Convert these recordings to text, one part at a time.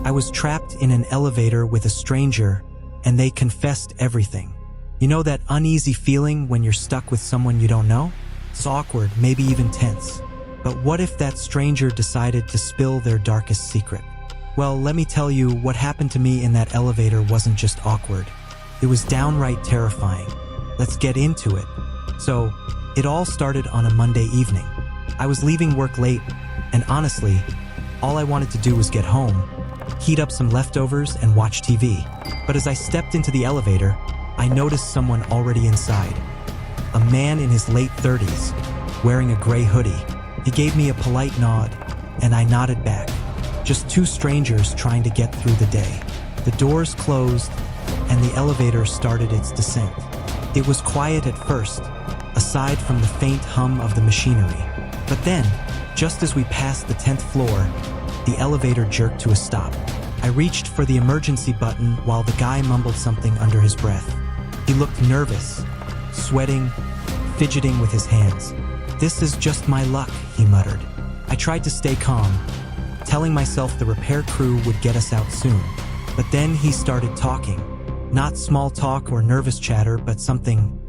I was trapped in an elevator with a stranger, and they confessed everything. You know that uneasy feeling when you're stuck with someone you don't know? It's awkward, maybe even tense. But what if that stranger decided to spill their darkest secret? Well, let me tell you, what happened to me in that elevator wasn't just awkward. It was downright terrifying. Let's get into it. So, it all started on a Monday evening. I was leaving work late, and honestly, all I wanted to do was get home, heat up some leftovers, and watch TV. But as I stepped into the elevator, I noticed someone already inside. A man in his late 30s, wearing a gray hoodie. He gave me a polite nod, and I nodded back. Just two strangers trying to get through the day. The doors closed, and the elevator started its descent. It was quiet at first, aside from the faint hum of the machinery. But then, just as we passed the 10th floor, the elevator jerked to a stop. I reached for the emergency button while the guy mumbled something under his breath. He looked nervous, sweating, fidgeting with his hands. "This is just my luck," he muttered. I tried to stay calm, telling myself the repair crew would get us out soon. But then he started talking. Not small talk or nervous chatter, but something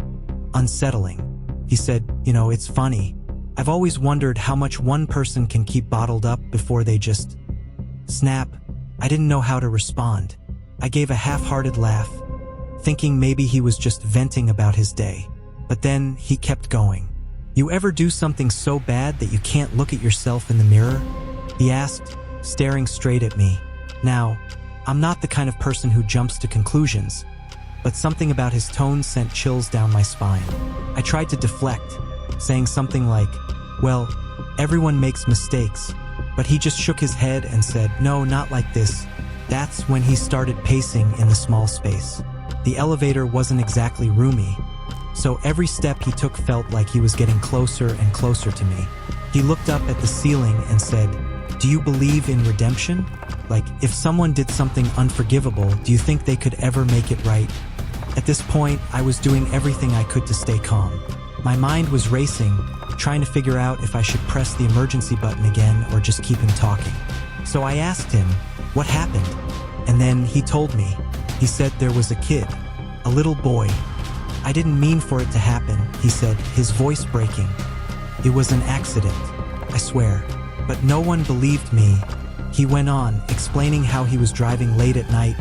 unsettling. He said, "It's funny. I've always wondered how much one person can keep bottled up before they just snap." I didn't know how to respond. I gave a half-hearted laugh, thinking maybe he was just venting about his day. But then he kept going. "You ever do something so bad that you can't look at yourself in the mirror?" he asked, staring straight at me. Now, I'm not the kind of person who jumps to conclusions, but something about his tone sent chills down my spine. I tried to deflect, saying something like, "Well, everyone makes mistakes," but he just shook his head and said, "No, not like this." That's when he started pacing in the small space. The elevator wasn't exactly roomy, so every step he took felt like he was getting closer and closer to me. He looked up at the ceiling and said, "Do you believe in redemption? Like, if someone did something unforgivable, do you think they could ever make it right?" At this point, I was doing everything I could to stay calm. My mind was racing, trying to figure out if I should press the emergency button again or just keep him talking. So I asked him, "What happened?" And then he told me. He said there was a kid, a little boy. "I didn't mean for it to happen," he said, his voice breaking. "It was an accident, I swear." But no one believed me. He went on, explaining how he was driving late at night,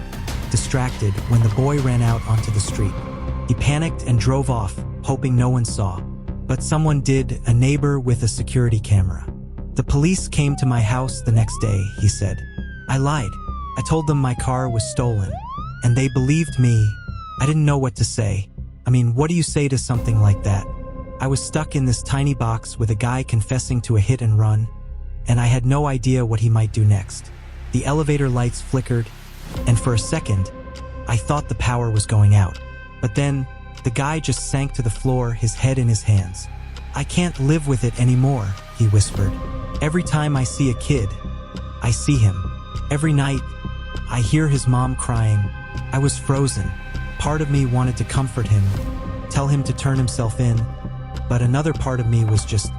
distracted, when the boy ran out onto the street. He panicked and drove off, hoping no one saw. But someone did, a neighbor with a security camera. "The police came to my house the next day," he said. "I lied. I told them my car was stolen, and they believed me." I didn't know what to say. I mean, what do you say to something like that? I was stuck in this tiny box with a guy confessing to a hit and run, and I had no idea what he might do next. The elevator lights flickered, and for a second, I thought the power was going out. But then, the guy just sank to the floor, his head in his hands. "I can't live with it anymore," he whispered. "Every time I see a kid, I see him. Every night, I hear his mom crying." I was frozen. Part of me wanted to comfort him, tell him to turn himself in, but another part of me was just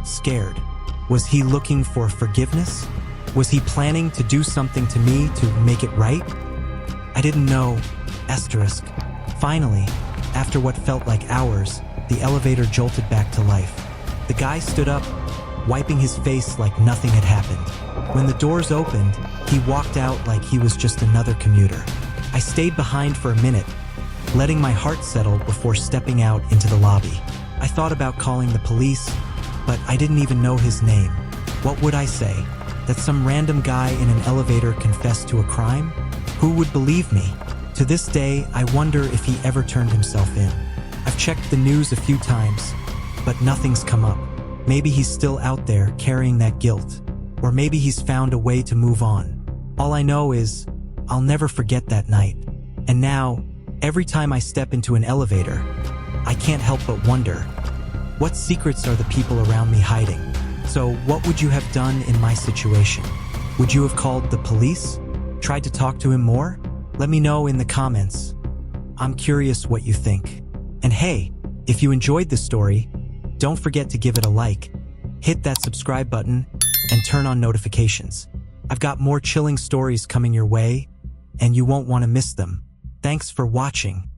scared. Was he looking for forgiveness? Was he planning to do something to me to make it right? I didn't know. Asterisk. Finally, after what felt like hours, the elevator jolted back to life. The guy stood up, wiping his face like nothing had happened. When the doors opened, he walked out like he was just another commuter. I stayed behind for a minute, letting my heart settle before stepping out into the lobby. I thought about calling the police, but I didn't even know his name. What would I say? That some random guy in an elevator confessed to a crime? Who would believe me? To this day, I wonder if he ever turned himself in. I've checked the news a few times, but nothing's come up. Maybe he's still out there carrying that guilt, or maybe he's found a way to move on. All I know is, I'll never forget that night. And now, every time I step into an elevator, I can't help but wonder, what secrets are the people around me hiding? So what would you have done in my situation? Would you have called the police? Tried to talk to him more? Let me know in the comments. I'm curious what you think. And hey, if you enjoyed this story, don't forget to give it a like, hit that subscribe button, and turn on notifications. I've got more chilling stories coming your way, and you won't want to miss them. Thanks for watching.